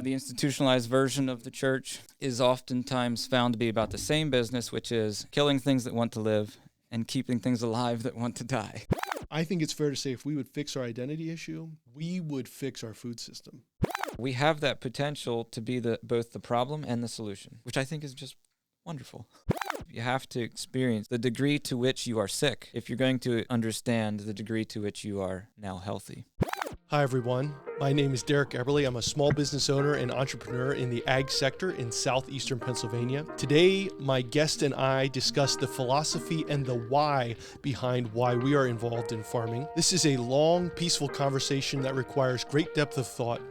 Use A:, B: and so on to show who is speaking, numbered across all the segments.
A: The institutionalized version of the church is oftentimes found to be about the same business, which is killing things that want to live and keeping things alive that want to die.
B: I think it's fair to say if we would fix our identity issue, we would fix our food system.
A: We have that potential to be both the problem and the solution, which I think is just wonderful. You have to experience the degree to which you are sick if you're going to understand the degree to which you are now healthy.
B: Hi, everyone. My name is Derek Eberly. I'm a small business owner and entrepreneur in the ag sector in southeastern Pennsylvania. Today, my guest and I discuss the philosophy and the why behind why we are involved in farming. This is a long, peaceful conversation that requires great depth of thought.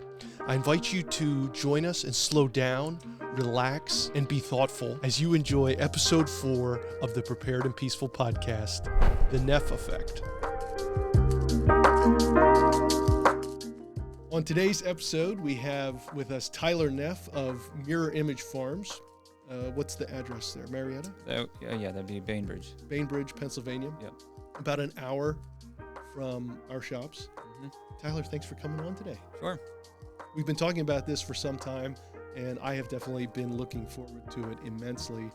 B: I invite you to join us and slow down, relax, and be thoughtful as you enjoy episode 4 of the Prepared and Peaceful podcast, The Neff Effect. On today's episode, we have with us Tyler Neff of Mirror Image Farms. What's the address there, Marietta?
A: Yeah, that'd be Bainbridge.
B: Bainbridge, Pennsylvania.
A: Yep.
B: About an hour from our shops. Mm-hmm. Tyler, thanks for coming on today.
A: Sure.
B: We've been talking about this for some time, and I have definitely been looking forward to it immensely.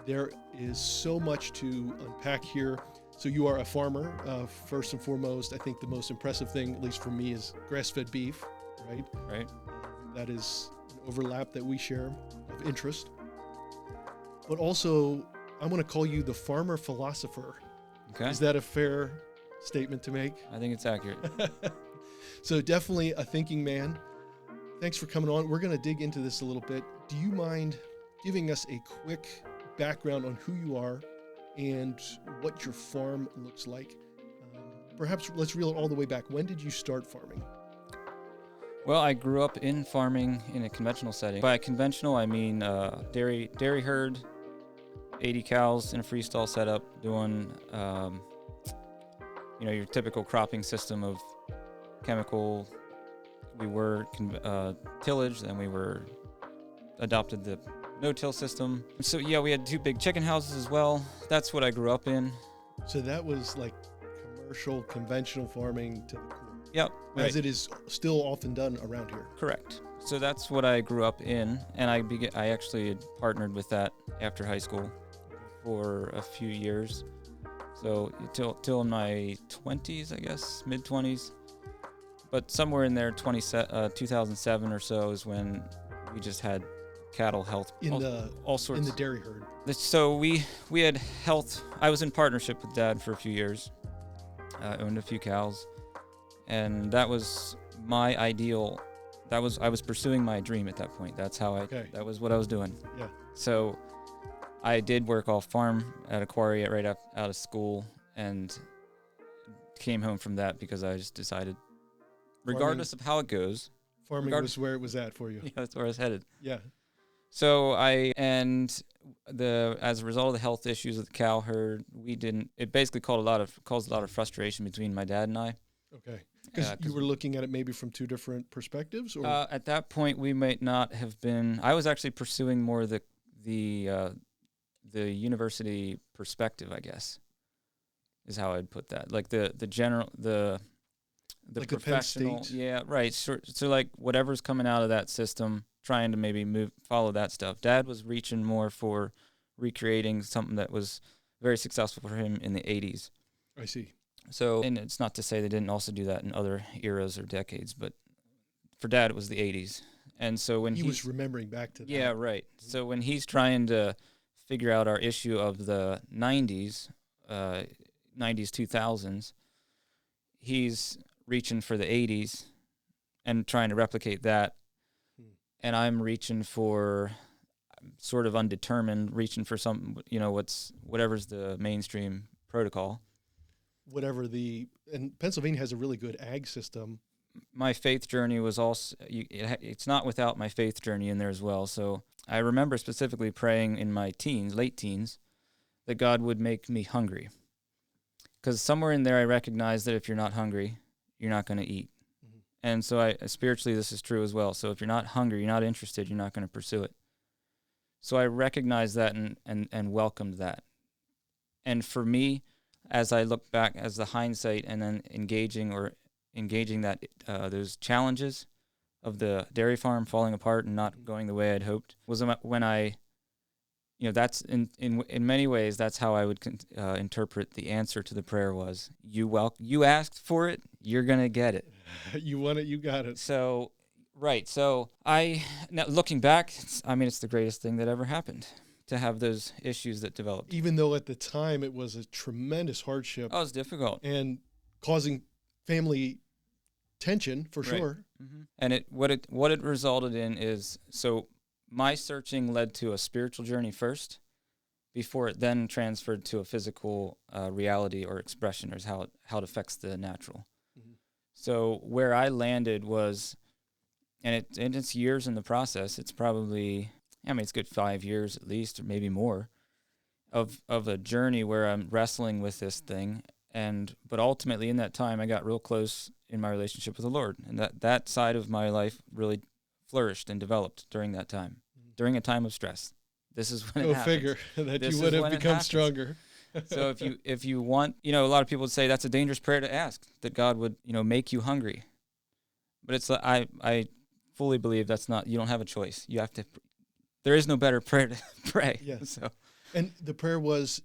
B: There is so much to unpack here. So you are a farmer, first and foremost. I think the most impressive thing, at least for me, is grass-fed beef, right?
A: Right.
B: That is an overlap that we share of interest. But also, I want to call you the farmer philosopher.
A: Okay.
B: Is that a fair statement to make?
A: I think it's accurate.
B: So definitely a thinking man. Thanks for coming on. We're going to dig into this a little bit. Do you mind giving us a quick background on who you are and what your farm looks like? Perhaps let's reel it all the way back. When did you start farming?
A: Well, I grew up in farming in a conventional setting. By conventional, I mean dairy herd, 80 cows in a freestall setup, doing your typical cropping system of chemical. We were tillage, then we were adopted the no-till system. So yeah, we had 2 big chicken houses as well. That's what I grew up in.
B: So that was like commercial, conventional farming to the core.
A: Yep. Right.
B: As it is still often done around here.
A: Correct. So that's what I grew up in, and I actually had partnered with that after high school for a few years. So till my 20s, I guess, mid-20s. But somewhere in there, 2007 or so is when we just had cattle health, all sorts.
B: In the dairy herd.
A: So we had health. I was in partnership with Dad for a few years. Owned a few cows, and that was my ideal. I was pursuing my dream at that point. That's how that was what I was doing.
B: Yeah.
A: So I did work off farm at a quarry right out of school, and came home from that because I just decided, regardless of how it goes,
B: farming was where it was at for you.
A: Yeah, that's where I was headed.
B: Yeah.
A: So as a result of the health issues with the cow herd, it basically caused a lot of frustration between my dad and I.
B: Okay. Because you were looking at it maybe from 2 different perspectives? Or?
A: At that point, we might not have been. I was actually pursuing more the university perspective, I guess, is how I'd put that. Like the
B: like
A: professional.
B: The Penn State.
A: Yeah, right. So like whatever's coming out of that system, trying to maybe follow that stuff. Dad was reaching more for recreating something that was very successful for him in the 80s.
B: I see.
A: So, and it's not to say they didn't also do that in other eras or decades, but for Dad, it was the 80s. And so when
B: he was remembering back to that.
A: Yeah, right. So when he's trying to figure out our issue of the 90s, 2000s, he's reaching for the 80s and trying to replicate that. And I'm reaching for, sort of undetermined, reaching for some, whatever's the mainstream protocol.
B: And Pennsylvania has a really good ag system.
A: My faith journey was also, it's not without my faith journey in there as well. So I remember specifically praying in my late teens, that God would make me hungry. Because somewhere in there I recognized that if you're not hungry, you're not going to eat. And so spiritually, this is true as well. So if you're not hungry, you're not interested, you're not going to pursue it. So I recognized that and welcomed that. And for me, as I look back as the hindsight and then engaging that those challenges, of the dairy farm falling apart and not going the way I'd hoped was when I, that's in many ways, that's how I would interpret the answer to the prayer was, you asked for it, you're going to get it.
B: You want it, you got it.
A: So, right. So now looking back, it's the greatest thing that ever happened to have those issues that developed.
B: Even though at the time it was a tremendous hardship.
A: Oh, it was difficult.
B: And causing family tension for sure.
A: Mm-hmm. And what it resulted in is, so my searching led to a spiritual journey first, before it then transferred to a physical reality or expression, or how it affects the natural. Mm-hmm. So where I landed was, and it's years in the process. It's probably, it's good 5 years at least, or maybe more, of a journey where I'm wrestling with this thing. But ultimately in that time, I got real close in my relationship with the Lord, and that side of my life really flourished and developed during that time, during a time of stress. This is when it happens.
B: Go figure that you would have become stronger.
A: So if you want, a lot of people would say that's a dangerous prayer to ask, that God would, make you hungry. But it's I fully believe that's not, you don't have a choice. You have to, there is no better prayer to pray.
B: Yeah.
A: So.
B: And the prayer was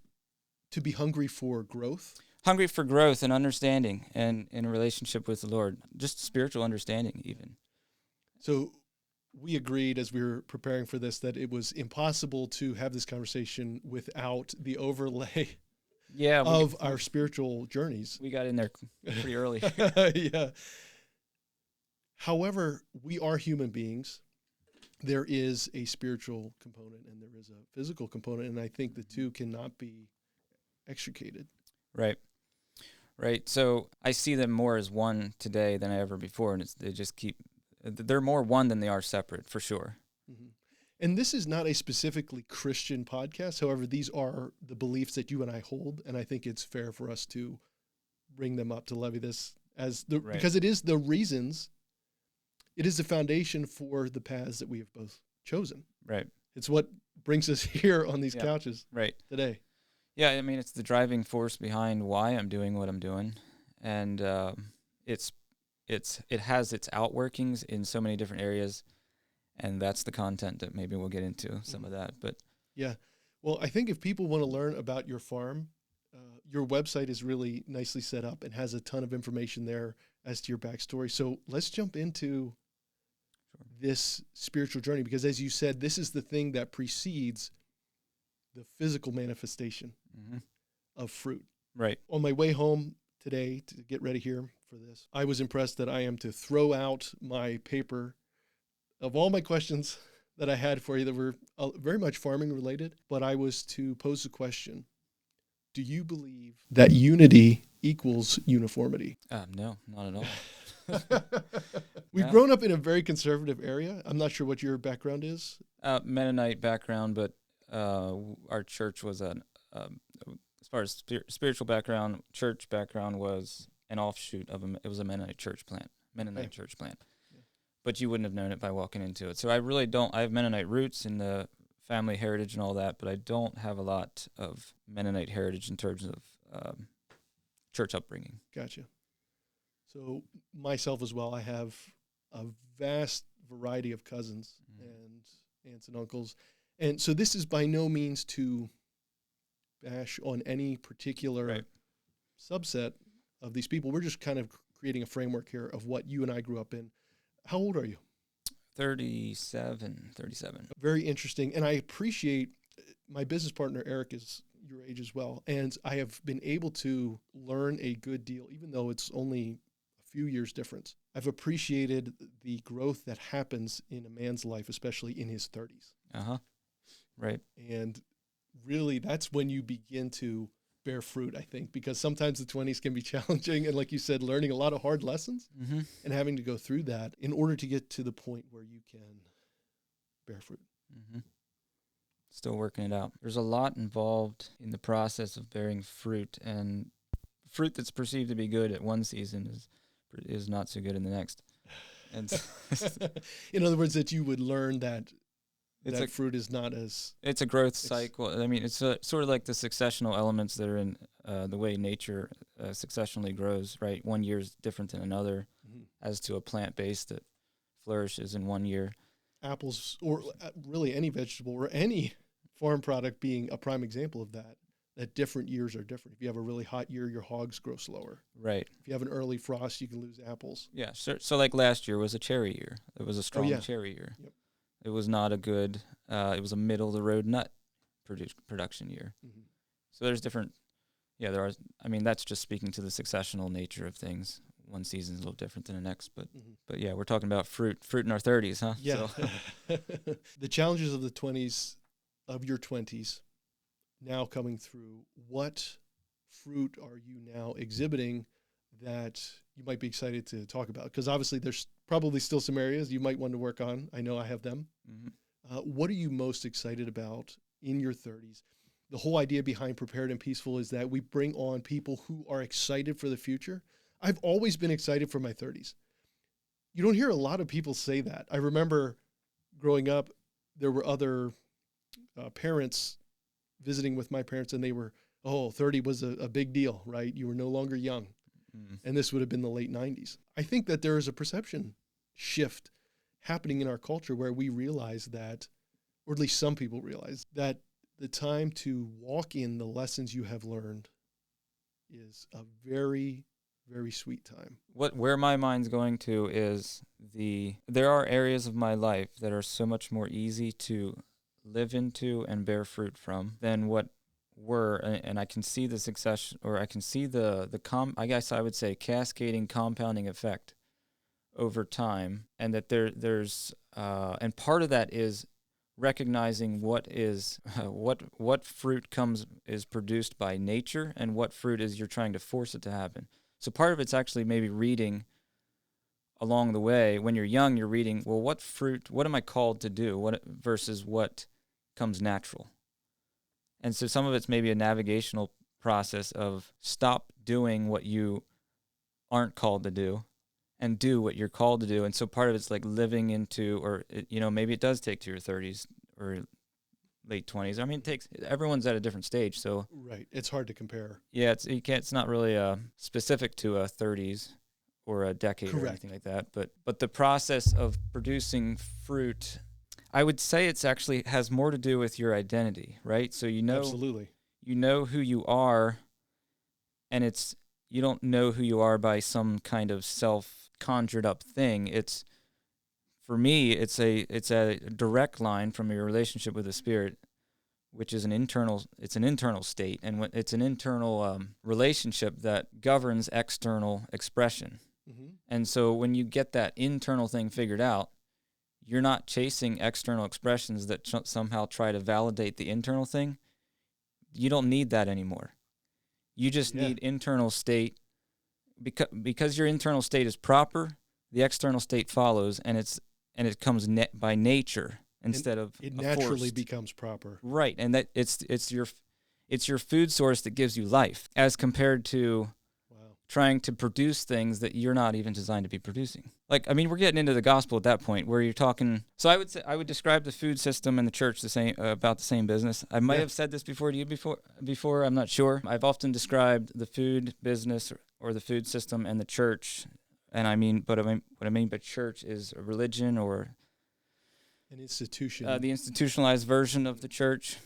B: to be hungry for growth.
A: Hungry for growth and understanding, and in a relationship with the Lord, just spiritual understanding even.
B: So we agreed as we were preparing for this that it was impossible to have this conversation without the overlay of our spiritual journeys.
A: We got in there pretty early.
B: Yeah. However, we are human beings. There is a spiritual component and there is a physical component, and I think the two cannot be extricated.
A: Right. Right. So I see them more as one today than ever before, and they're more one than they are separate, for sure.
B: Mm-hmm. And this is not a specifically Christian podcast. However, these are the beliefs that you and I hold, and I think it's fair for us to bring them up to levy this because it is the reasons, it is the foundation for the paths that we have both chosen. Right. It's what brings us here on these couches today.
A: Yeah, it's the driving force behind why I'm doing what I'm doing, and it has its outworkings in so many different areas, and that's the content that maybe we'll get into some of that. But
B: yeah, well, I think if people want to learn about your farm, your website is really nicely set up and has a ton of information there as to your backstory. So let's jump into this spiritual journey, because as you said, this is the thing that precedes the physical manifestation of fruit.
A: Right.
B: On my way home today to get ready here for this, I was impressed that I am to throw out my paper of all my questions that I had for you that were very much farming related, but I was to pose the question, do you believe that unity equals uniformity?
A: No, not at all.
B: We've grown up in a very conservative area. I'm not sure what your background is.
A: Mennonite background, but our church was as far as spiritual background, church background was an offshoot of it was a Mennonite church plant. Yeah. But you wouldn't have known it by walking into it. So I really don't. I have Mennonite roots in the family heritage and all that, but I don't have a lot of Mennonite heritage in terms of church upbringing.
B: Gotcha. So myself as well, I have a vast variety of cousins and aunts and uncles. And so this is by no means to bash on any particular subset of these people. We're just kind of creating a framework here of what you and I grew up in. How old are you?
A: 37.
B: Very interesting. And I appreciate my business partner, Eric, is your age as well. And I have been able to learn a good deal, even though it's only a few years difference. I've appreciated the growth that happens in a man's life, especially in his 30s.
A: Right.
B: And really, that's when you begin to bear fruit, I think, because sometimes the 20s can be challenging. And like you said, learning a lot of hard lessons and having to go through that in order to get to the point where you can bear fruit.
A: Still working it out. There's a lot involved in the process of bearing fruit, and fruit that's perceived to be good at one season is not so good in the next. And
B: in other words, that you would learn that fruit is not as...
A: It's a growth cycle. It's sort of like the successional elements that are in the way nature successionally grows, right? 1 year is different than another, as to a plant-based that flourishes in one year.
B: Apples, or really any vegetable or any farm product being a prime example of that, that different years are different. If you have a really hot year, your hogs grow slower.
A: Right.
B: If you have an early frost, you can lose apples.
A: Yeah. So like last year was a cherry year. It was a strong cherry year.
B: Yep.
A: It was not a good, it was a middle-of-the-road nut production year.
B: Mm-hmm.
A: So there's different, there are, I mean, that's just speaking to the successional nature of things. One season's a little different than the next, but yeah, we're talking about fruit in our 30s, huh?
B: Yeah.
A: So.
B: The challenges of your 20s now coming through, what fruit are you now exhibiting that you might be excited to talk about? Because obviously there's probably still some areas you might want to work on. I know I have them. Mm-hmm. What are you most excited about in your 30s? The whole idea behind Prepared and Peaceful is that we bring on people who are excited for the future. I've always been excited for my 30s. You don't hear a lot of people say that. I remember growing up, there were other parents visiting with my parents, and they were, 30 was a big deal, right? You were no longer young. Mm. And this would have been the late 90s. I think that there is a perception shift happening in our culture where we realize that, or at least some people realize, that the time to walk in the lessons you have learned is a very, very sweet time.
A: Where my mind's going to is there are areas of my life that are so much more easy to live into and bear fruit from than what were, and I can see the success, or I can see I guess I would say cascading compounding effect over time, and that there's and part of that is recognizing what fruit is produced by nature and what fruit is you're trying to force it to happen. So part of it's actually maybe reading along the way. When you're young, you're reading, well, what am I called to do? Versus what comes natural. And so some of it's maybe a navigational process of stop doing what you aren't called to do and do what you're called to do. And so part of it's like living into, or, maybe it does take to your 30s or late 20s. I mean, everyone's at a different stage, so.
B: Right. It's hard to compare.
A: Yeah, it's not really specific to a 30s or a decade. Correct. Or anything like that. But the process of producing fruit, I would say it's actually has more to do with your identity, right? So
B: Absolutely.
A: You know who you are, and you don't know who you are by some kind of self-conjured up thing. For me, it's a direct line from your relationship with the Spirit, which is an internal state, and it's an internal relationship that governs external expression. Mm-hmm. And so when you get that internal thing figured out, you're not chasing external expressions that somehow try to validate the internal thing. You don't need that anymore. You just need internal state. Because your internal state is proper, the external state follows, and it comes by nature instead of
B: it naturally
A: forced.
B: Becomes proper.
A: Right, and that it's your food source that gives you life, as compared to trying to produce things that you're not even designed to be producing. Like, I mean, we're getting into the gospel at that point where you're talking. So I would describe the food system and the church the same, about the same business. I might have said this before to you before. I'm not sure. I've often described the food business or the food system and the church, and what I mean by church is a religion or
B: an institution.
A: The institutionalized version of the church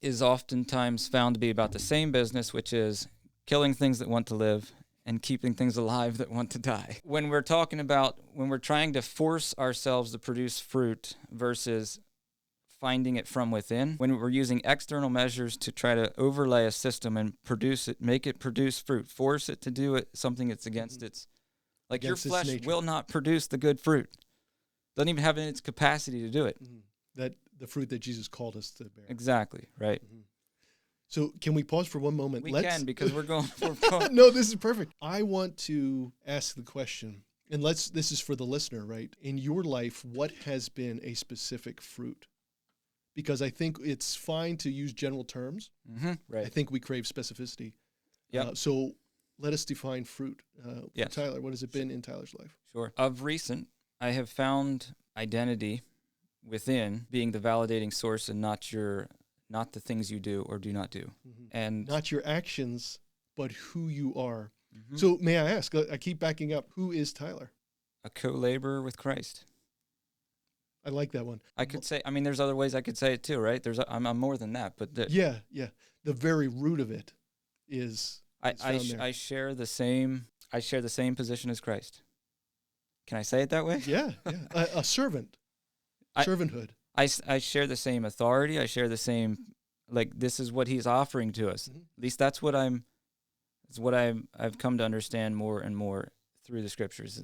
A: is oftentimes found to be about the same business, which is killing things that want to live and keeping things alive that want to die. When we're trying to force ourselves to produce fruit versus finding it from within, when we're using external measures to try to overlay a system and produce it, make it produce fruit, force it to do it, something that's against its, like against your flesh will not produce the good fruit. Doesn't even have in its capacity to do it.
B: Mm-hmm. That the fruit that Jesus called us to bear.
A: Exactly, right.
B: Mm-hmm. So can we pause for one moment?
A: We can, because we're going.
B: No, this is perfect. I want to ask the question, and this is for the listener, right? In your life, what has been a specific fruit? Because I think it's fine to use general terms.
A: Mm-hmm, right.
B: I think we crave specificity.
A: Yeah.
B: So let us define fruit.
A: Yes.
B: For Tyler, what has it been in Tyler's life?
A: Sure. Of recent, I have found identity within being the validating source and not the things you do or do not do. Mm-hmm. And
B: not your actions, but who you are.
A: Mm-hmm.
B: So may I ask, I keep backing up, who is Tyler?
A: a co-laborer with Christ.
B: I like that one.
A: I could say, I mean, there's other ways I could say it too, right? I'm more than that, but
B: Yeah. The very root of it is
A: I share the same position as Christ. Can I say it that way?
B: Yeah. A servant. Servanthood.
A: I share the same authority. I share the same, like, this is what he's offering to us.
B: Mm-hmm.
A: At least that's what I've come to understand more and more through the scriptures.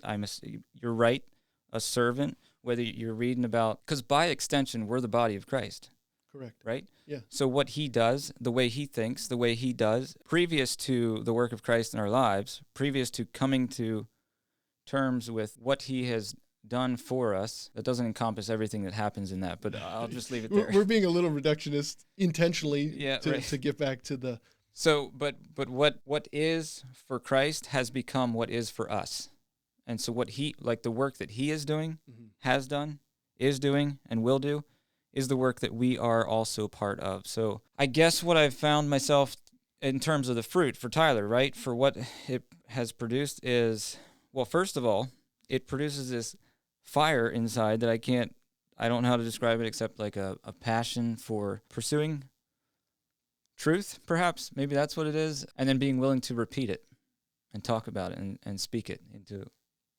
A: You're right, a servant, whether you're reading about, because by extension, we're the body of Christ.
B: Correct.
A: Right?
B: Yeah.
A: So what he does, the way he thinks, the way he does, previous to the work of Christ in our lives, previous to coming to terms with what he has done for us, that doesn't encompass everything that happens in that, but I'll just leave it there.
B: We're being a little reductionist intentionally to get back to the...
A: So, but what is for Christ has become what is for us. And so what he, like the work that he is doing, has done, is doing, and will do, is the work that we are also part of. So I guess what I've found myself in terms of the fruit for Tyler, right, for what it has produced is, well, first of all, it produces this fire inside that I don't know how to describe it except like a passion for pursuing truth, perhaps. Maybe that's what it is. And then being willing to repeat it and talk about it and speak it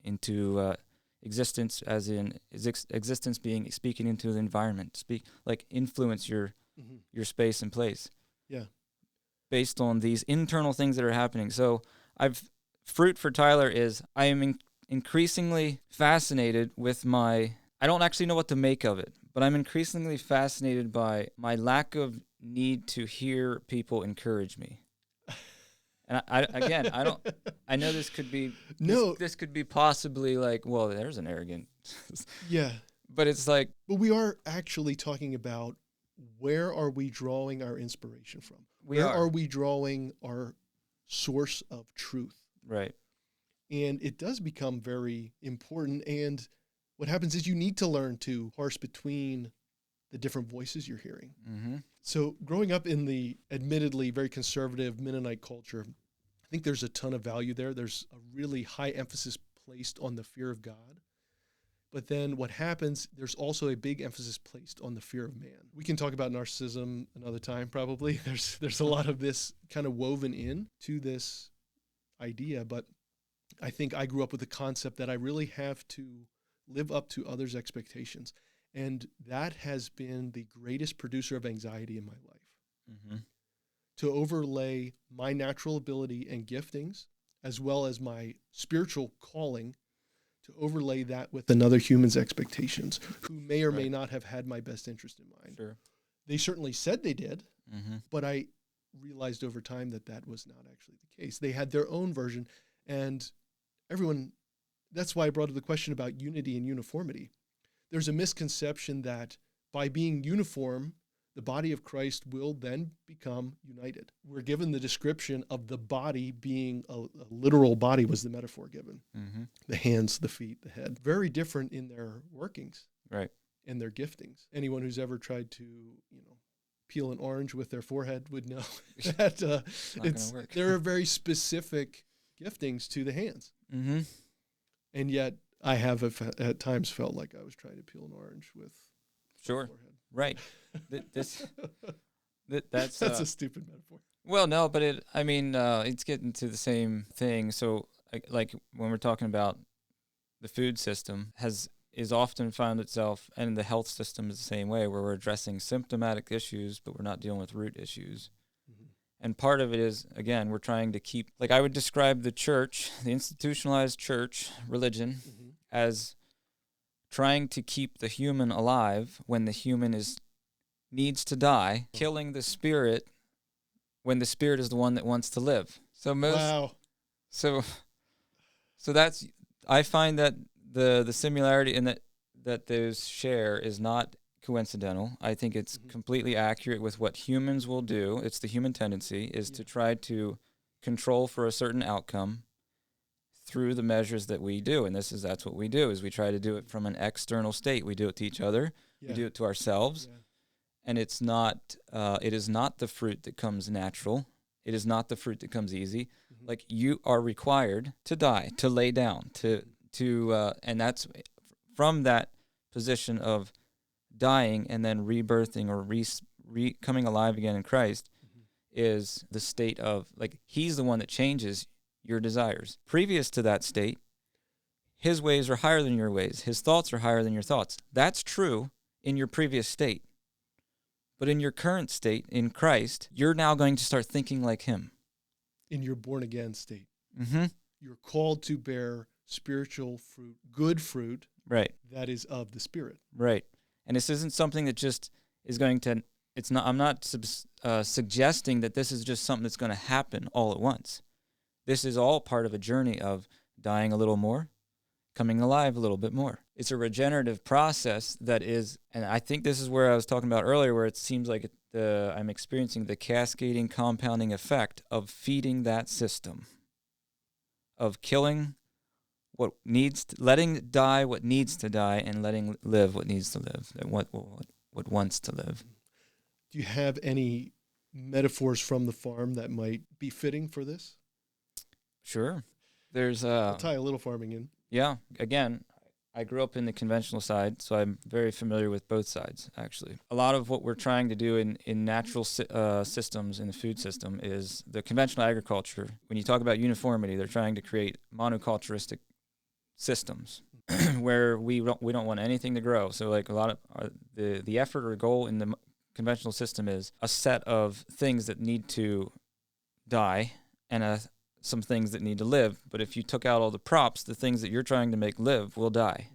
A: into existence, as in existence being speaking into the environment, influence your space and place.
B: Yeah.
A: Based on these internal things that are happening. So fruit for Tyler is I am increasingly fascinated with I don't actually know what to make of it, but I'm increasingly fascinated by my lack of need to hear people encourage me. And I know this could be, this could be possibly like, well, there's an arrogant.
B: Yeah.
A: But it's like.
B: But we are actually talking about where are we drawing our inspiration from? Where are we drawing our source of truth?
A: Right.
B: And it does become very important. And what happens is you need to learn to parse between the different voices you're hearing.
A: Mm-hmm.
B: So growing up in the admittedly very conservative Mennonite culture, I think there's a ton of value there. There's a really high emphasis placed on the fear of God. But then what happens, there's also a big emphasis placed on the fear of man. We can talk about narcissism another time, probably. There's a lot of this kind of woven in to this idea. But I think I grew up with the concept that I really have to live up to others' expectations. And that has been the greatest producer of anxiety in my life.
A: Mm-hmm.
B: To overlay my natural ability and giftings, as well as my spiritual calling, to overlay that with another human's expectations, who may or may not have had my best interest in mind.
A: Sure.
B: They certainly said they did, but I realized over time that that was not actually the case. They had their own version, and everyone, that's why I brought up the question about unity and uniformity. There's a misconception that by being uniform, the body of Christ will then become united. We're given the description of the body being a literal body was the metaphor given. Mm-hmm. The hands, the feet, the head. Very different in their workings.
A: Right.
B: And their giftings. Anyone who's ever tried to, peel an orange with their forehead would know that there are very specific giftings to the hands. Mm-hmm. And yet I have at times felt like I was trying to peel an orange with
A: sure.
B: forehead.
A: Right. That's
B: a stupid metaphor.
A: Well, no, but it's getting to the same thing. So like when we're talking about the food system is often found itself, and the health system is the same way, where we're addressing symptomatic issues, but we're not dealing with root issues. Mm-hmm. And part of it is, again, we're trying to keep, like I would describe the church, the institutionalized church, religion, as trying to keep the human alive when the human needs to die, killing the spirit when the spirit is the one that wants to live. So that's, I find that the similarity in that those share is not coincidental. I think it's completely accurate with what humans will do. It's the human tendency is to try to control for a certain outcome through the measures that we do. And that's what we do, is we try to do it from an external state. We do it to each other. Yeah. We do it to ourselves. Yeah. And it is not the fruit that comes natural. It is not the fruit that comes easy. Mm-hmm. Like, you are required to die, to lay down, to and that's from that position of dying and then rebirthing or coming alive again in Christ is the state of, like, he's the one that changes your desires. Previous to that state, his ways are higher than your ways. His thoughts are higher than your thoughts. That's true in your previous state. But in your current state, in Christ, you're now going to start thinking like him.
B: In your born-again state.
A: Mm-hmm.
B: You're called to bear spiritual fruit, good fruit,
A: right,
B: that is of the Spirit.
A: Right. And this isn't something that just is going to, I'm not suggesting that this is just something that's going to happen all at once. This is all part of a journey of dying a little more, coming alive a little bit more. It's a regenerative process that is, and I think this is where I was talking about earlier, where it seems like I'm experiencing the cascading compounding effect of feeding that system, of killing what needs, letting die what needs to die, and letting live what needs to live, and what wants to live.
B: Do you have any metaphors from the farm that might be fitting for this?
A: Sure. There's
B: I'll tie a little farming in.
A: Yeah. Again, I grew up in the conventional side, so I'm very familiar with both sides, actually. A lot of what we're trying to do in natural systems in the food system is the conventional agriculture. When you talk about uniformity, they're trying to create monoculturistic systems where we don't want anything to grow. So like a lot of the effort or goal in the conventional system is a set of things that need to die and some things that need to live. But if you took out all the props, the things that you're trying to make live will die.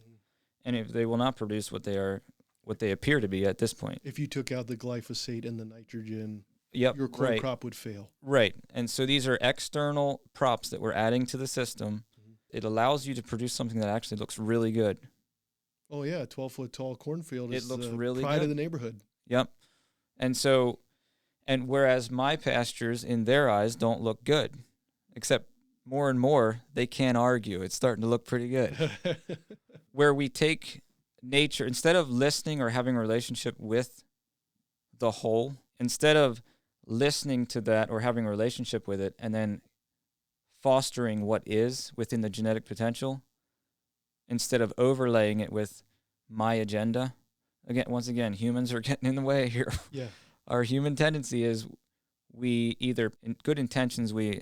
A: And if they will not produce what they appear to be at this point.
B: If you took out the glyphosate and the nitrogen,
A: yep,
B: your corn crop would fail.
A: Right. And so these are external props that we're adding to the system. It allows you to produce something that actually looks really good.
B: Oh, yeah, a 12-foot tall cornfield is
A: looks
B: the
A: really
B: pride
A: good.
B: of the neighborhood.
A: Yep. And whereas my pastures, in their eyes, don't look good, except more and more, they can't argue. It's starting to look pretty good. Where we take nature, instead of listening or having a relationship with the whole, instead of listening to that or having a relationship with it and then fostering what is within the genetic potential, instead of overlaying it with my agenda. Once again, humans are getting in the way here.
B: Yeah.
A: Our human tendency is we either, in good intentions, we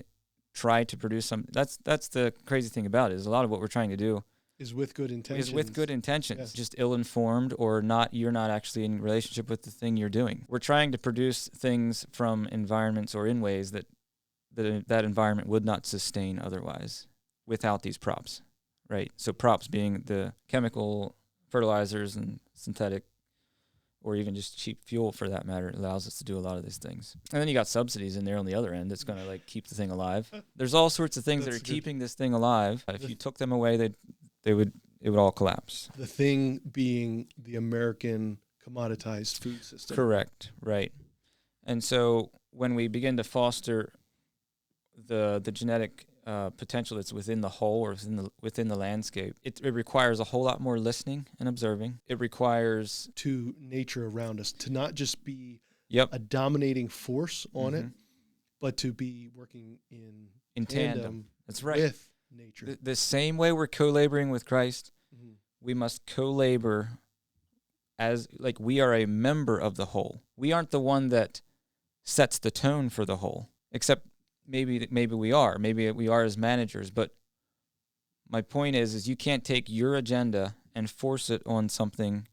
A: try to produce something. That's the crazy thing about it, is a lot of what we're trying to do
B: is with good intentions.
A: Yes. Just ill-informed or not. You're not actually in relationship with the thing you're doing. We're trying to produce things from environments or in ways that environment would not sustain otherwise without these props, right? So props being the chemical fertilizers and synthetic or even just cheap fuel for that matter, allows us to do a lot of these things. And then you got subsidies in there on the other end that's going to like keep the thing alive. There's all sorts of things that are keeping this thing alive. If you took them away, it would all collapse.
B: The thing being the American commoditized food system.
A: Correct, right. And so when we begin to foster the genetic potential that's within the whole or within the landscape, it requires a whole lot more listening and observing. It requires
B: to nature around us to not just be
A: Yep.
B: a dominating force on it, but to be working in
A: tandem. That's right.
B: With nature.
A: The same way we're co-laboring with Christ, we must co-labor as like we are a member of the whole. We aren't the one that sets the tone for the whole, except maybe we are. Maybe we are as managers, but my point is you can't take your agenda and force it on something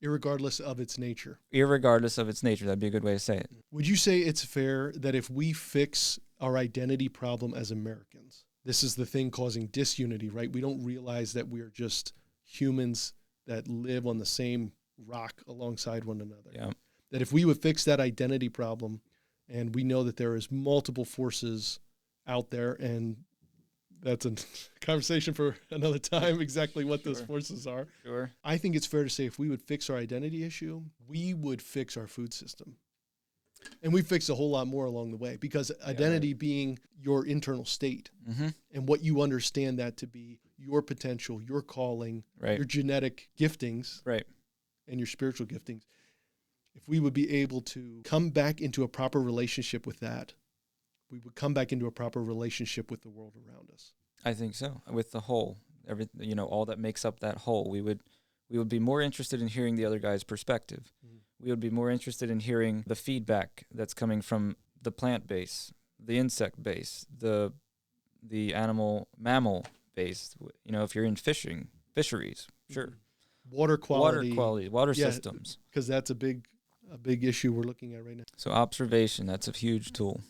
B: irregardless of its nature.
A: Irregardless of its nature. That'd be a good way to say it.
B: Would you say it's fair that if we fix our identity problem as Americans, this is the thing causing disunity, right? We don't realize that we are just humans that live on the same rock alongside one another.
A: Yeah.
B: That if we would fix that identity problem, and we know that there is multiple forces out there, and that's a conversation for another time, exactly what those forces are.
A: Sure.
B: I think it's fair to say if we would fix our identity issue, we would fix our food system. And we fix a whole lot more along the way, because identity being your internal state and what you understand that to be your potential, your calling, your genetic giftings, and your spiritual giftings. If we would be able to come back into a proper relationship with that, we would come back into a proper relationship with the world around us.
A: I think so. With the whole, all that makes up that whole. We would be more interested in hearing the other guy's perspective. Mm-hmm. We would be more interested in hearing the feedback that's coming from the plant base, the insect base, the mammal base. If you're in fisheries, sure.
B: Water quality,
A: water systems.
B: Because that's a big issue we're looking at right now.
A: So observation, that's a huge tool.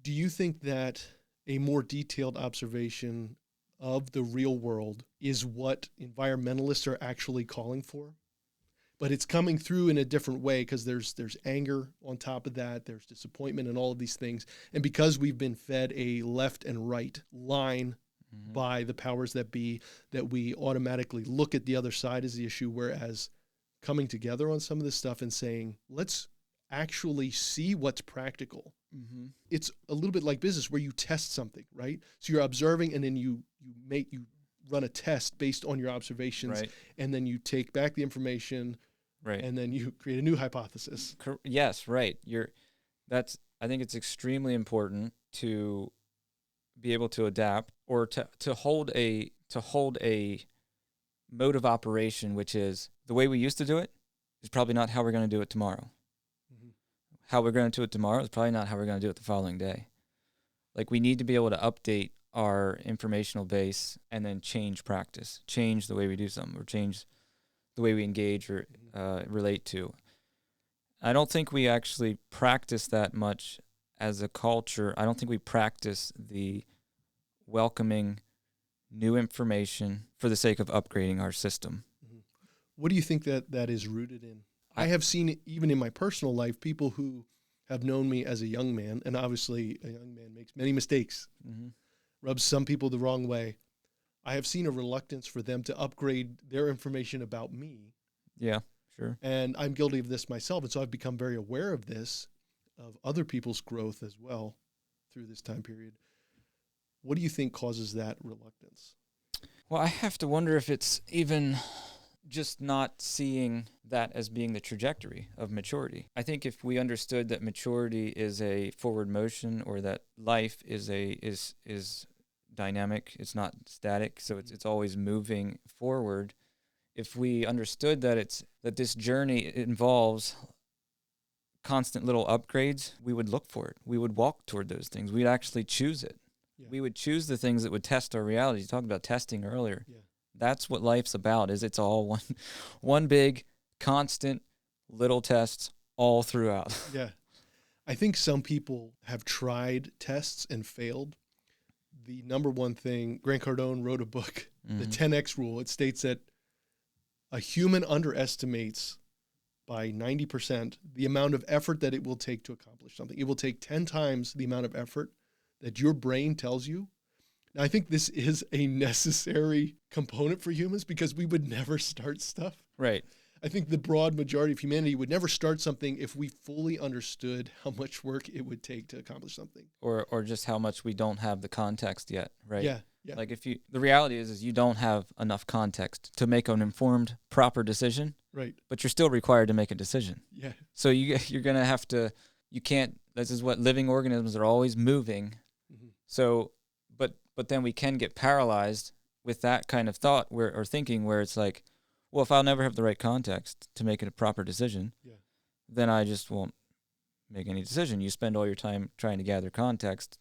B: Do you think that a more detailed observation of the real world is what environmentalists are actually calling for? But it's coming through in a different way because there's anger on top of that, there's disappointment and all of these things. And because we've been fed a left and right line by the powers that be, that we automatically look at the other side as the issue, whereas coming together on some of this stuff and saying, let's actually see what's practical. Mm-hmm. It's a little bit like business where you test something, right? So you're observing and then you run a test based on your observations, right. And then you take back the information, right, and then you create a new hypothesis.
A: Yes, right. I think it's extremely important to be able to adapt or to hold a mode of operation, which is the way we used to do it is probably not how we're going to do it tomorrow. Mm-hmm. How we're going to do it tomorrow is probably not how we're going to do it the following day. Like, we need to be able to update our informational base and then change practice, change the way we do something, or change the way we engage or relate to. I don't think we actually practice that much as a culture. I don't think we practice the welcoming new information for the sake of upgrading our system.
B: Mm-hmm. What do you think that is rooted in? I have seen, even in my personal life, people who have known me as a young man, and obviously a young man makes many mistakes, rubs some people the wrong way. I have seen a reluctance for them to upgrade their information about me.
A: Yeah, sure.
B: And I'm guilty of this myself, and so I've become very aware of this, of other people's growth as well through this time period. What do you think causes that reluctance?
A: Well, I have to wonder if it's even just not seeing that as being the trajectory of maturity. I think if we understood that maturity is a forward motion, or that life is dynamic, it's not static, so it's always moving forward. If we understood that this journey involves constant little upgrades, we would look for it. We would walk toward those things. We'd actually choose it. Yeah. We would choose the things that would test our reality. You talked about testing earlier. Yeah. That's what life's about, is it's all one big, constant little tests all throughout.
B: Yeah. I think some people have tried tests and failed. The number one thing, Grant Cardone wrote a book, The 10X Rule. It states that a human underestimates by 90% the amount of effort that it will take to accomplish something. It will take 10 times the amount of effort that your brain tells you. Now, I think this is a necessary component for humans because we would never start stuff.
A: Right.
B: I think the broad majority of humanity would never start something if we fully understood how much work it would take to accomplish something.
A: Or just how much we don't have the context yet, right?
B: Yeah.
A: Like, the reality is you don't have enough context to make an informed, proper decision.
B: Right.
A: But you're still required to make a decision.
B: Yeah.
A: So you're going to have to, you can't, this is what living organisms are always moving. Mm-hmm. So, but then we can get paralyzed with that kind of thought or thinking where it's like, well, if I'll never have the right context to make a proper decision, then I just won't make any decision. You spend all your time trying to gather context,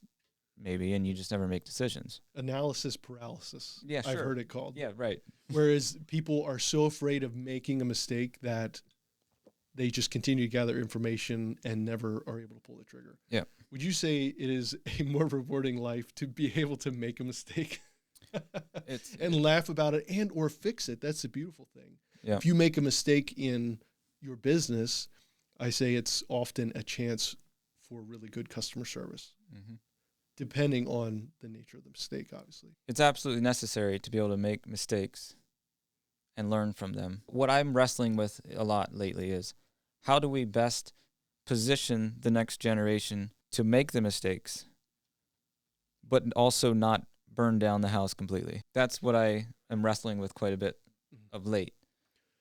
A: maybe, and you just never make decisions.
B: Analysis paralysis.
A: Yeah, sure.
B: I've heard it called.
A: Yeah, right.
B: Whereas people are so afraid of making a mistake that they just continue to gather information and never are able to pull the trigger.
A: Yeah.
B: Would you say it is a more rewarding life to be able to make a mistake and laugh about it and or fix it? That's the beautiful thing. Yeah. If you make a mistake in your business, I say it's often a chance for really good customer service, depending on the nature of the mistake, obviously.
A: It's absolutely necessary to be able to make mistakes and learn from them. What I'm wrestling with a lot lately is, how do we best position the next generation to make the mistakes, but also not burn down the house completely? That's what I am wrestling with quite a bit of late,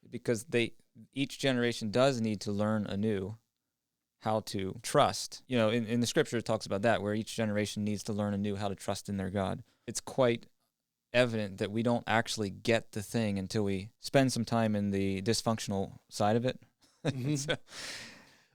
A: because each generation does need to learn anew how to trust. You know, in the scripture it talks about that, where each generation needs to learn anew how to trust in their God. It's quite evident that we don't actually get the thing until we spend some time in the dysfunctional side of it. So,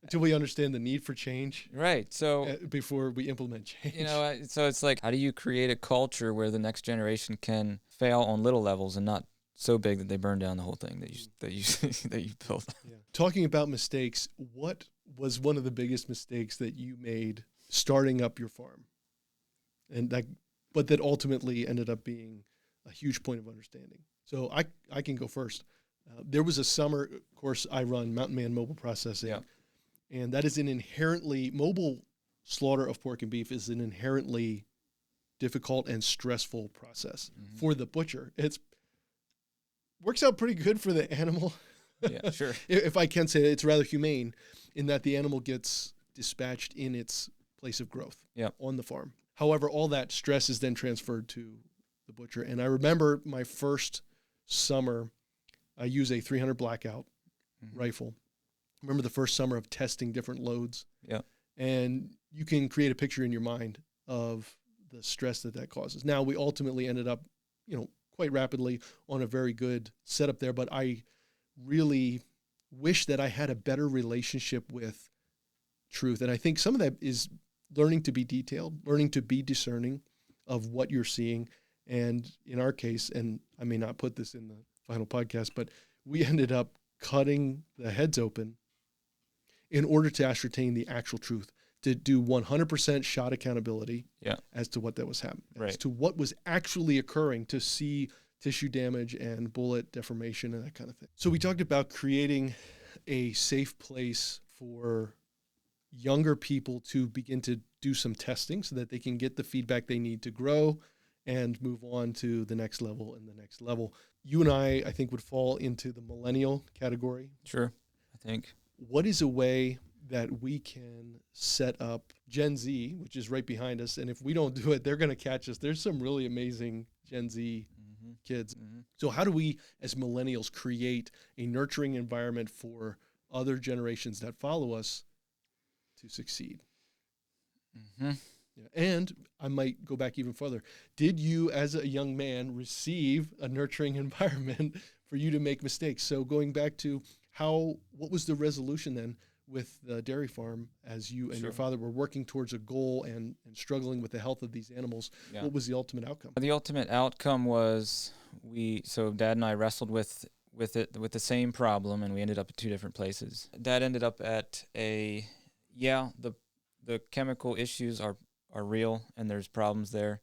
B: until we understand the need for change.
A: Right. So
B: before we implement change.
A: So it's like, how do you create a culture where the next generation can fail on little levels and not so big that they burn down the whole thing that you built?
B: Yeah. Talking about mistakes, what was one of the biggest mistakes that you made starting up your farm? But that ultimately ended up being a huge point of understanding. So I can go first. There was a summer, of course, I run Mountain Man Mobile Processing, and that is an inherently, mobile slaughter of pork and beef is an inherently difficult and stressful process for the butcher. It works out pretty good for the animal.
A: Yeah, sure.
B: If I can say it, it's rather humane in that the animal gets dispatched in its place of growth on the farm. However, all that stress is then transferred to the butcher. And I remember my first summer, I use a 300 blackout rifle. I remember the first summer of testing different loads. Yeah. And you can create a picture in your mind of the stress that causes. Now, we ultimately ended up, quite rapidly on a very good setup there, but I really wish that I had a better relationship with truth. And I think some of that is learning to be detailed, learning to be discerning of what you're seeing. And in our case, and I may not put this in the final podcast, but we ended up cutting the heads open in order to ascertain the actual truth, to do 100% shot accountability as to what that was happening, as to what was actually occurring, to see tissue damage and bullet deformation and that kind of thing. So we talked about creating a safe place for younger people to begin to do some testing so that they can get the feedback they need to grow and move on to the next level and the next level. You and I think, would fall into the millennial category.
A: Sure, I think.
B: What is a way that we can set up Gen Z, which is right behind us, and if we don't do it, they're going to catch us. There's some really amazing Gen Z kids. So how do we, as millennials, create a nurturing environment for other generations that follow us to succeed? Yeah. And I might go back even further. Did you, as a young man, receive a nurturing environment for you to make mistakes? So going back to what was the resolution then with the dairy farm as you and your father were working towards a goal and struggling with the health of these animals? What was the ultimate outcome?
A: The ultimate outcome was Dad and I wrestled with the same problem, and we ended up at two different places. Dad ended up at the chemical issues are real, and there's problems there.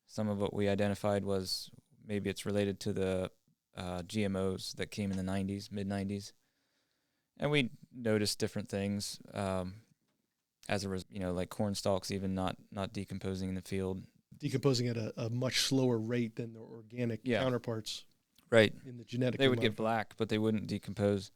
A: Some of what we identified was maybe it's related to the GMOs that came in the mid-90s. And we noticed different things as a result, like corn stalks even not decomposing in the field.
B: Decomposing at a much slower rate than their organic counterparts.
A: Right.
B: In the genetic.
A: They would get black, but they wouldn't decompose.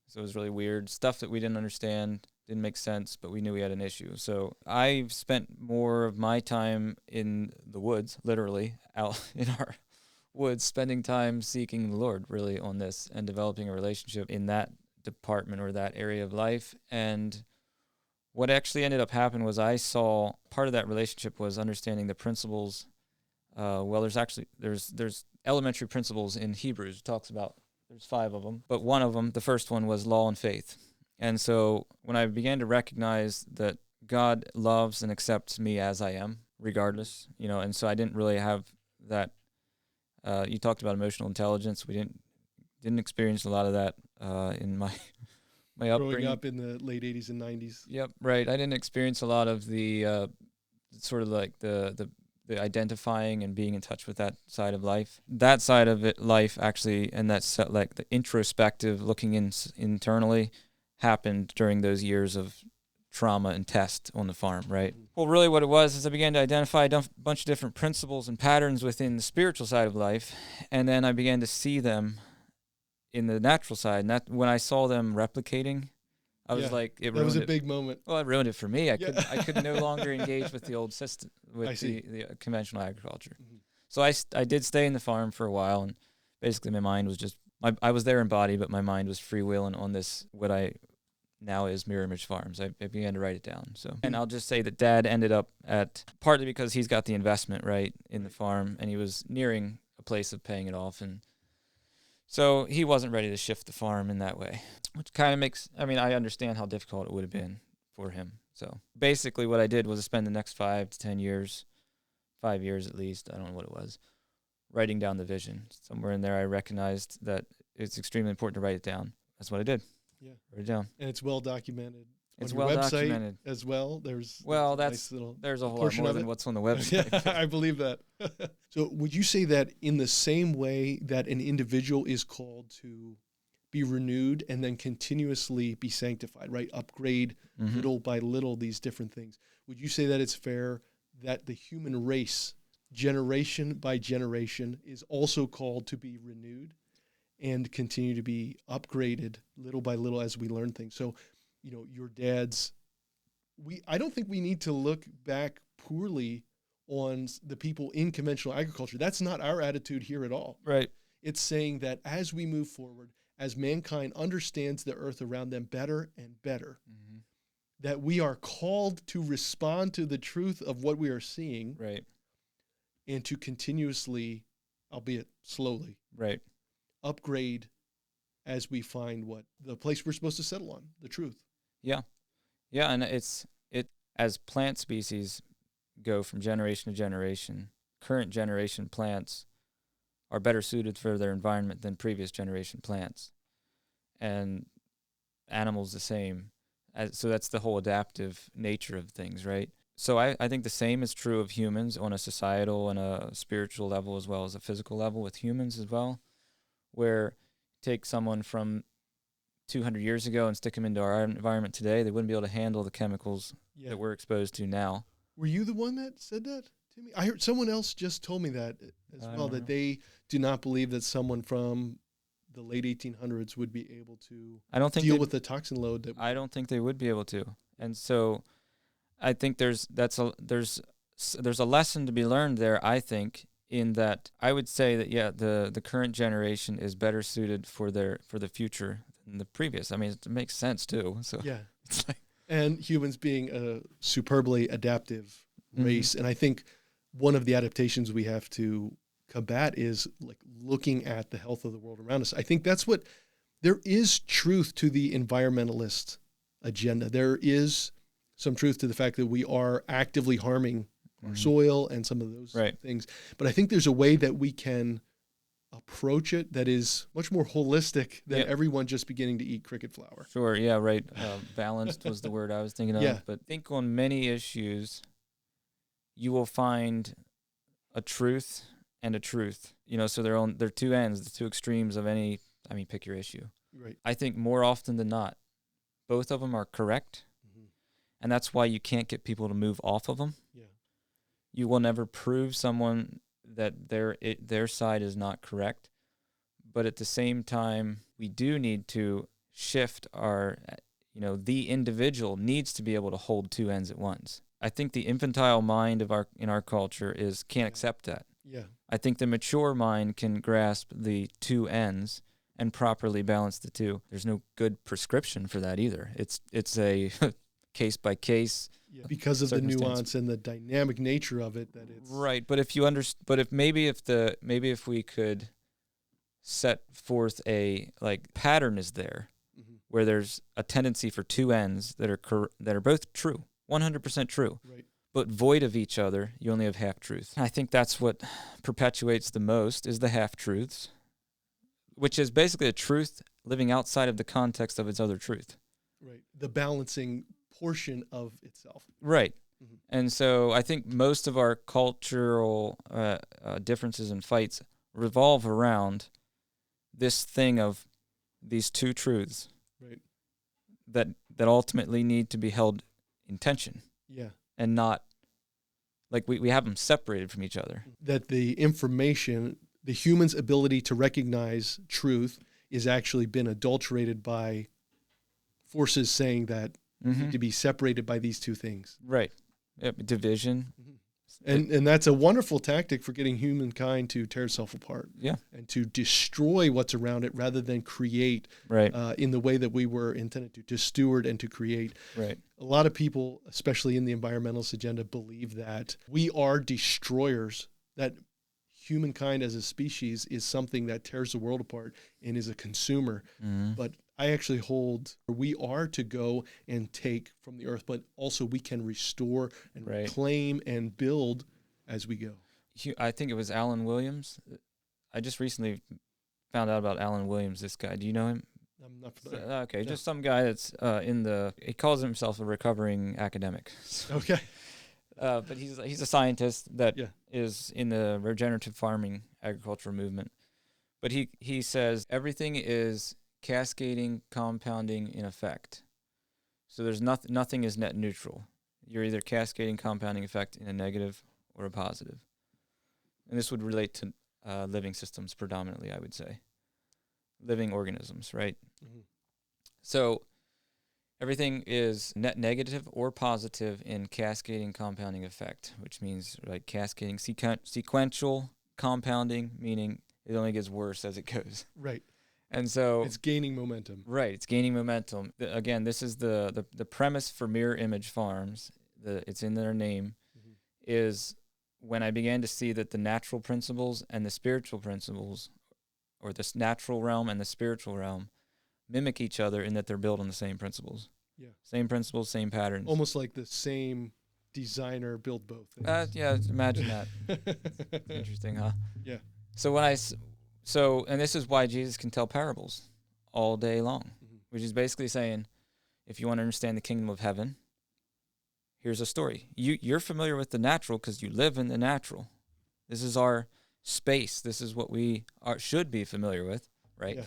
A: So it was really weird. Stuff that we didn't understand, didn't make sense, but we knew we had an issue. So I spent more of my time in the woods, literally, out in our woods, spending time seeking the Lord, really, on this, and developing a relationship in that department or that area of life. And what actually ended up happening was I saw part of that relationship was understanding the principles. There's elementary principles in Hebrews. It talks about, there's 5 of them, but one of them, the first one, was law and faith. And so when I began to recognize that God loves and accepts me as I am, regardless, and so I didn't really have that. You talked about emotional intelligence. We didn't experience a lot of that in my upbringing.
B: Growing up in the late 80s and 90s.
A: Yep, right. I didn't experience a lot of the sort of like the identifying and being in touch with that side of life. That side of life actually, and that's like the introspective looking internally, happened during those years of trauma and test on the farm, right? Well, really what it was is I began to identify a bunch of different principles and patterns within the spiritual side of life, and then I began to see them in the natural side. And that, when I saw them replicating, I was like,
B: that was a big moment.
A: Well, it ruined it for me. I could no longer engage with the old system, with the conventional agriculture. So I did stay in the farm for a while, and basically my mind was just, I was there in body, but my mind was freewheeling on this, what I now is Mirror Image Farms. I began to write it down. So, and I'll just say that Dad ended up at, partly because he's got the investment right in the farm, and he was nearing a place of paying it off. And so he wasn't ready to shift the farm in that way, which kind of makes, I mean, I understand how difficult it would have been for him. So basically what I did was spend the next 5 to 10 years, 5 years at least, I don't know what it was, writing down the vision. Somewhere in there I recognized that it's extremely important to write it down. That's what I did.
B: Yeah.
A: Write it down.
B: And it's well documented.
A: It's
B: on your
A: well
B: website
A: documented
B: as well. There's
A: Well,
B: a nice little
A: there's a whole lot
B: portion
A: more
B: of
A: than
B: it.
A: what's on the website.
B: I believe that. So would you say that in the same way that an individual is called to be renewed and then continuously be sanctified, right? Upgrade little by little these different things. Would you say that it's fair that the human race, generation by generation, is also called to be renewed and continue to be upgraded little by little as we learn things? So, you know, your dad's, I don't think we need to look back poorly on the people in conventional agriculture. That's not our attitude here at all.
A: Right.
B: It's saying that as we move forward, as mankind understands the earth around them better and better, that we are called to respond to the truth of what we are seeing,
A: Right.
B: and to continuously, albeit slowly,
A: Right.
B: upgrade as we find what the place we're supposed to settle on, the truth.
A: Yeah. Yeah, and it as plant species go from generation to generation, current generation plants are better suited for their environment than previous generation plants. And animals the same. So that's the whole adaptive nature of things, right? So I think the same is true of humans on a societal and a spiritual level as well as a physical level with humans as well, where take someone from 200 years ago and stick them into our environment today, they wouldn't be able to handle the chemicals that we're exposed to now.
B: Were you the one that said that to me? I heard someone else just told me that as well, that they do not believe that someone from the late 1800s would be able to deal with the toxin load.
A: I don't think they would be able to. And so I think there's a lesson to be learned there, I think, in that I would say that, the current generation is better suited for the future than the previous. I mean, it makes sense too. So
B: yeah.
A: it's like,
B: and humans being a superbly adaptive race. And I think one of the adaptations we have to combat is like looking at the health of the world around us. I think there is truth to the environmentalist agenda. There is some truth to the fact that we are actively harming our soil and some of those things. But I think there's a way that we can approach it that is much more holistic than everyone just beginning to eat cricket flour.
A: Sure, yeah, right. Balanced was the word I was thinking of.
B: Yeah.
A: But I think on many issues, you will find a truth and a truth. You know, so they're two ends, the two extremes of pick your issue.
B: Right.
A: I think more often than not, both of them are correct. And that's why you can't get people to move off of them.
B: Yeah.
A: You will never prove someone that their side is not correct. But at the same time, we do need to shift our, the individual needs to be able to hold two ends at once. I think the infantile mind in our culture can't accept that.
B: Yeah.
A: I think the mature mind can grasp the two ends and properly balance the two. There's no good prescription for that either. It's a case by case.
B: Yeah, because of the nuance and the dynamic nature of it, that it's
A: right. But if we could set forth a pattern is there, where there's a tendency for two ends that are both true, 100% true,
B: right,
A: but void of each other, you only have half truths. I think that's what perpetuates the most is the half truths, which is basically a truth living outside of the context of its other truth.
B: Right. The balancing portion of itself.
A: Right. And so I think most of our cultural differences and fights revolve around this thing of these two truths,
B: right,
A: that ultimately need to be held in tension.
B: Yeah.
A: And not we have them separated from each other. That
B: the information, the human's ability to recognize truth is actually been adulterated by forces saying that need to be separated by these two things.
A: Right. Yep. Division.
B: And that's a wonderful tactic for getting humankind to tear itself apart.
A: Yeah.
B: And to destroy what's around it rather than create in the way that we were intended to steward and to create.
A: Right.
B: A lot of people, especially in the environmentalist agenda, believe that we are destroyers, that humankind as a species is something that tears the world apart and is a consumer.
A: Mm-hmm.
B: But I actually hold we are to go and take from the earth, but also we can restore and reclaim and build as we go.
A: I think it was Alan Williams. I just recently found out about Alan Williams, this guy. Do you know him?
B: I'm not familiar.
A: Okay, just some guy that's he calls himself a recovering academic.
B: Okay.
A: But he's a scientist that is in the regenerative farming agricultural movement. But he says everything is cascading compounding in effect. So there's nothing is net neutral. You're either cascading compounding effect in a negative or a positive. And this would relate to living systems predominantly, I would say. Living organisms, right? Mm-hmm. So everything is net negative or positive in cascading compounding effect, which means like cascading sequential compounding, meaning it only gets worse as it goes.
B: Right.
A: And so
B: it's gaining momentum.
A: Right, it's gaining momentum. Again, this is the premise for mirror image farms. It's in their name. Mm-hmm. Is when I began to see that the natural principles and the spiritual principles, or this natural realm and the spiritual realm, mimic each other in that they're built on the same principles. Yeah. Same principles, same patterns.
B: Almost like the same designer built both.
A: Yeah, imagine that. Interesting, huh?
B: Yeah.
A: So and this is why Jesus can tell parables all day long, which is basically saying, if you want to understand the kingdom of heaven, here's a story. You're familiar with the natural because you live in the natural. This is our space. This is what we should be familiar with, right? Yeah.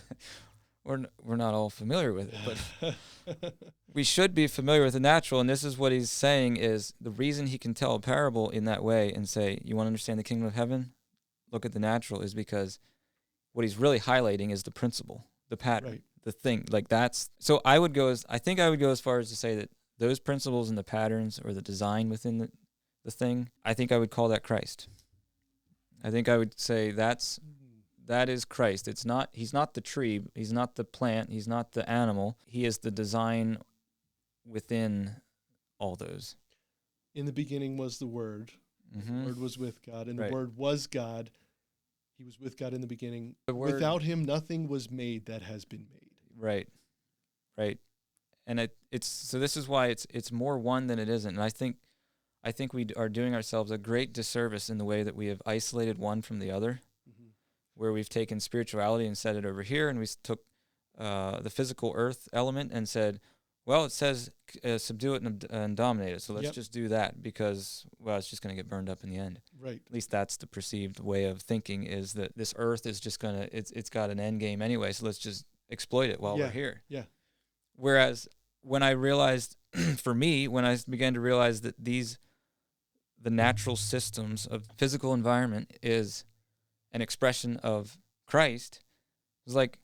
A: We're not all familiar with it, but we should be familiar with the natural. And this is what he's saying is the reason he can tell a parable in that way and say, you want to understand the kingdom of heaven? Look at the natural, is because what he's really highlighting is the principle, the pattern, the thing. Like that's, so I think I would go as far as to say that those principles and the patterns or the design within the thing, I think I would call that Christ. I think I would say that is Christ. He's not the tree, he's not the plant, he's not the animal. He is the design within all those.
B: In the beginning was the Word. Mm-hmm. The Word was with God, and the Word was God. He was with God in the beginning. Without him, nothing was made that has been made.
A: Right. And it's so this is why it's more one than it isn't. And I think we are doing ourselves a great disservice in the way that we have isolated one from the other, where we've taken spirituality and set it over here, and we took the physical earth element and said, well, it says subdue it and dominate it, so let's just do that because, well, it's just going to get burned up in the end.
B: Right. At
A: least that's the perceived way of thinking, is that this earth is just going to, it's got an end game anyway, so let's just exploit it while we're here.
B: Yeah.
A: Whereas when I realized, for me, when I began to realize that the natural systems of physical environment is an expression of Christ, it was like,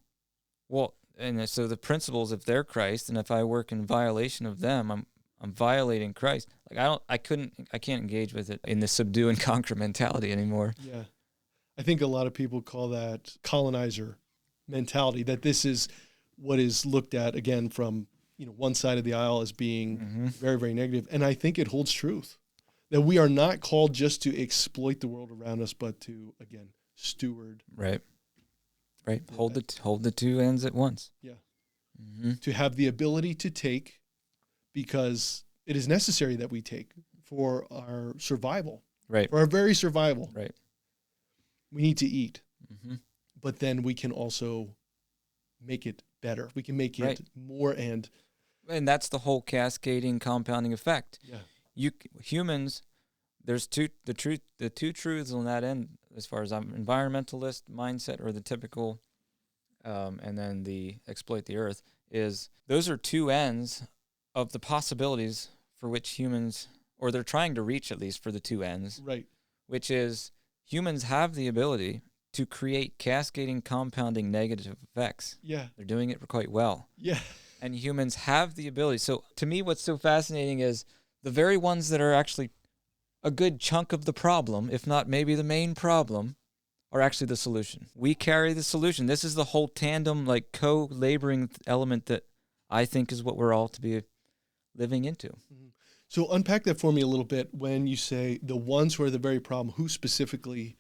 A: well, and so the principles, if they're Christ, and if I work in violation of them, I'm violating Christ. Like I can't engage with it in the subdue and conquer mentality anymore.
B: Yeah. I think a lot of people call that colonizer mentality, that this is what is looked at again from, one side of the aisle as being very, very negative. And I think it holds truth, that we are not called just to exploit the world around us, but to, again, steward.
A: Right. Hold the two ends at once.
B: Yeah. Mm-hmm. To have the ability to take, because it is necessary that we take for our survival.
A: Right.
B: For our very survival.
A: Right.
B: We need to eat. Mm-hmm. But then we can also make it better. We can make it more and
A: that's the whole cascading compounding effect.
B: Yeah.
A: Humans, there's the two truths on that end, as far as I'm environmentalist mindset or the typical, and then the exploit the earth, is those are two ends of the possibilities for which humans, or they're trying to reach at least for the two ends.
B: Right.
A: Which is humans have the ability to create cascading compounding negative effects.
B: Yeah.
A: They're doing it quite well.
B: Yeah.
A: And humans have the ability. So to me, what's so fascinating is the very ones that are actually a good chunk of the problem, if not maybe the main problem, are actually the solution. We carry the solution. This is the whole tandem, like co-laboring element that I think is what we're all to be living into.
B: So unpack that for me a little bit. When you say the ones who are the very problem, who specifically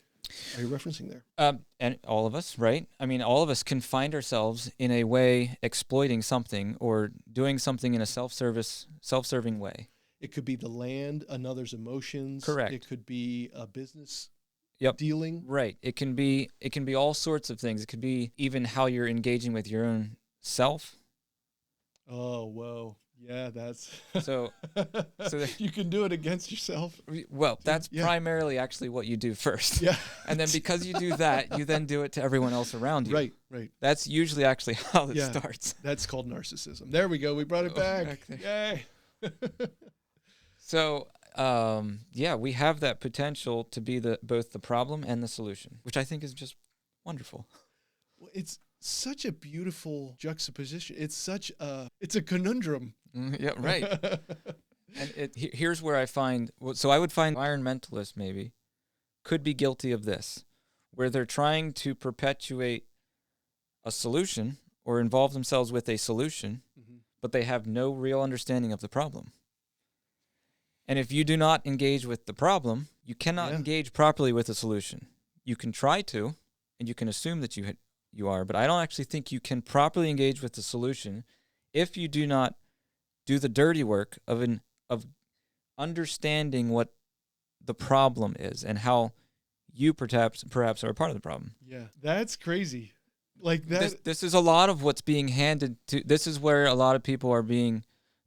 B: are you referencing there?
A: And all of us, right? I mean, all of us can find ourselves in a way exploiting something or doing something in a self-serving way.
B: It could be the land, another's emotions.
A: Correct.
B: It could be a business
A: Yep.
B: dealing.
A: Right. It can be all sorts of things. It could be even how you're engaging with your own self.
B: Oh, whoa. Yeah, that's
A: So
B: you can do it against yourself.
A: Well, that's primarily actually what you do first.
B: Yeah.
A: And then because you do that, you then do it to everyone else around you.
B: Right.
A: That's usually actually how it starts.
B: That's called narcissism. There we go. We brought it back. Yay.
A: So, we have that potential to be both the problem and the solution, which I think is just wonderful.
B: Well, it's such a beautiful juxtaposition. It's a conundrum.
A: Yeah, right. And here's where I find, so I would find environmentalists maybe could be guilty of this, where they're trying to perpetuate a solution or involve themselves with a solution, but they have no real understanding of the problem. And if you do not engage with the problem, you cannot engage properly with the solution. You can try to, and you can assume that you are, but I don't actually think you can properly engage with the solution if you do not do the dirty work of understanding what the problem is and how you perhaps are a part of the problem.
B: Yeah, that's crazy. Like that.
A: This is a lot of what's being handed to. This is where a lot of people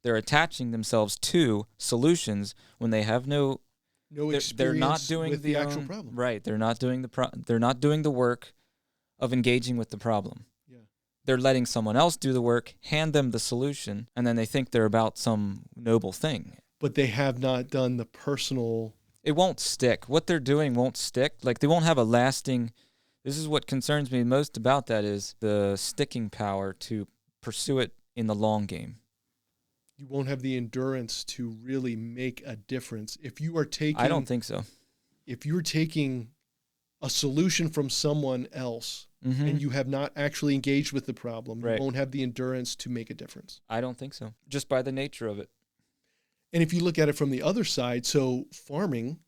A: they're attaching themselves to solutions when they have no
B: experience.
A: They're not doing
B: with the actual problem.
A: Right. They're not doing they're not doing the work of engaging with the problem.
B: Yeah.
A: They're letting someone else do the work, hand them the solution, and then they think they're about some noble thing.
B: But they have not done the personal.
A: It won't stick. What they're doing won't stick. Like they won't have a lasting. This is what concerns me most about that is the sticking power to pursue it in the long game.
B: You won't have the endurance to really make a difference. If you are taking.
A: I don't think so.
B: If you're taking a solution from someone else and you have not actually engaged with the problem, you won't have the endurance to make a difference.
A: I don't think so. Just by the nature of it.
B: And if you look at it from the other side, so farming,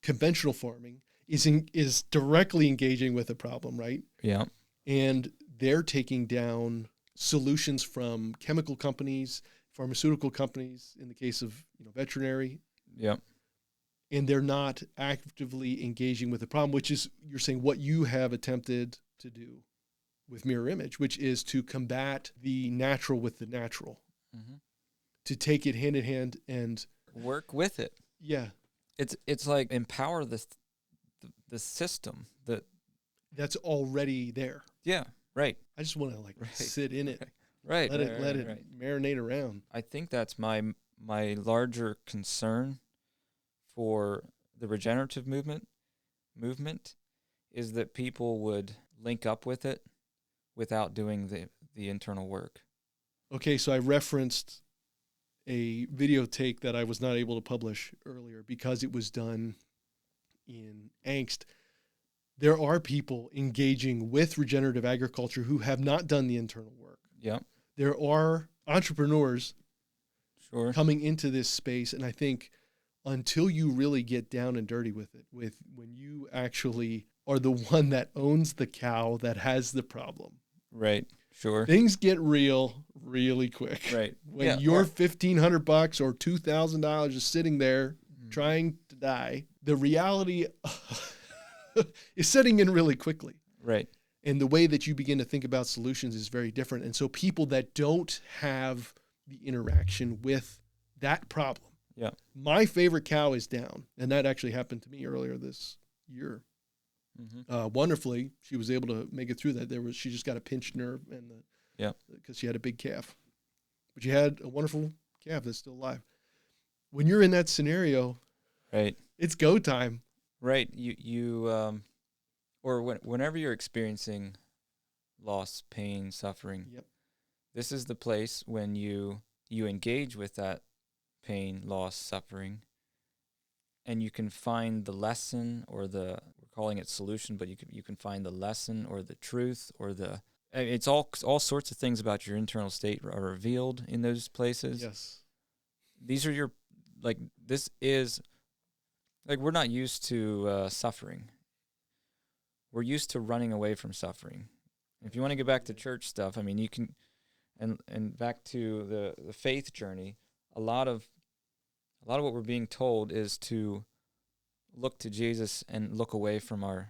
B: conventional farming, is directly engaging with the problem, right?
A: Yeah.
B: And they're taking down solutions from chemical companies, pharmaceutical companies, in the case of veterinary.
A: Yeah.
B: And they're not actively engaging with the problem, which is, you're saying, what you have attempted to do with Mirror Image, which is to combat the natural with the natural, to take it hand in hand and
A: work with it.
B: Yeah.
A: It's like empower the system
B: that's already there.
A: Yeah, right.
B: I just want to sit in it.
A: Right.
B: Let it marinate around.
A: I think that's my larger concern for the regenerative movement is that people would link up with it without doing the internal work.
B: Okay, so I referenced a video take that I was not able to publish earlier because it was done in angst. There are people engaging with regenerative agriculture who have not done the internal work.
A: Yeah.
B: There are entrepreneurs
A: Sure.
B: coming into this space, and I think until you really get down and dirty with it, when you actually are the one that owns the cow that has the problem.
A: Right. Sure.
B: Things get real really quick.
A: Right.
B: When your $1,500 or $2,000 is sitting there trying to die, the reality is setting in really quickly.
A: Right.
B: And the way that you begin to think about solutions is very different. And so people that don't have the interaction with that problem.
A: Yeah.
B: My favorite cow is down. And that actually happened to me earlier this year. Wonderfully, she was able to make it through that. She just got a pinched nerve because she had a big calf. But she had a wonderful calf that's still alive. When you're in that scenario,
A: right,
B: it's go time.
A: Right. Whenever you're experiencing loss, pain, suffering, this is the place when you engage with that pain, loss, suffering, and you can find the lesson or we're calling it solution, but you can find the lesson or the truth or it's all sorts of things about your internal state are revealed in those places.
B: Yes.
A: These are this is, we're not used to suffering. we're used to running away from suffering. If you want to get back to church stuff, I mean, you can, and back to the faith journey, a lot of what we're being told is to look to Jesus and look away from our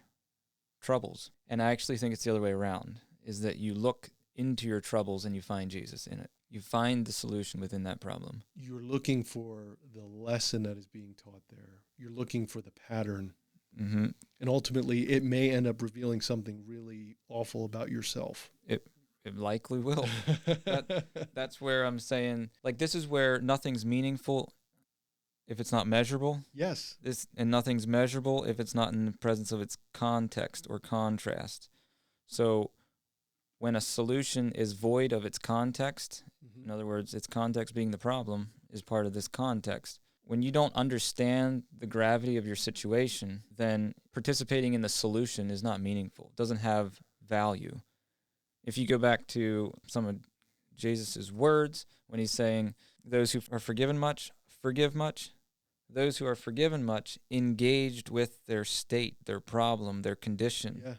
A: troubles. And I actually think it's the other way around, is that you look into your troubles and you find Jesus in it. You find the solution within that problem.
B: You're looking for the lesson that is being taught there. You're looking for the pattern.
A: Mm-hmm.
B: And ultimately, it may end up revealing something really awful about yourself.
A: It likely will. That's where I'm saying, like, this is where nothing's meaningful if it's not measurable.
B: Yes.
A: And nothing's measurable if it's not in the presence of its context or contrast. So when a solution is void of its context, in other words, its context being the problem, is part of this context. When you don't understand the gravity of your situation, then participating in the solution is not meaningful. It doesn't have value. If you go back to some of Jesus' words, when he's saying, those who are forgiven much, forgive much. Those who are forgiven much, engaged with their state, their problem, their condition.
B: Yeah.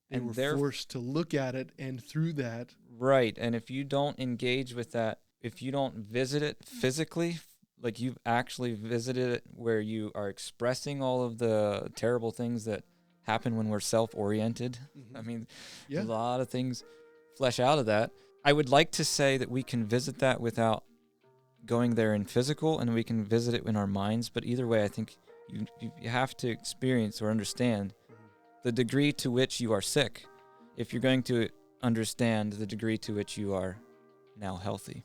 B: They were forced to look at it, and through that.
A: Right. And if you don't engage with that, if you don't visit it physically, like you've actually visited it where you are expressing all of the terrible things that happen when we're self-oriented. Mm-hmm. I mean, a lot of things flesh out of that. I would like to say that we can visit that without going there in physical, and we can visit it in our minds. But either way, I think you have to experience or understand the degree to which you are sick if you're going to understand the degree to which you are now healthy.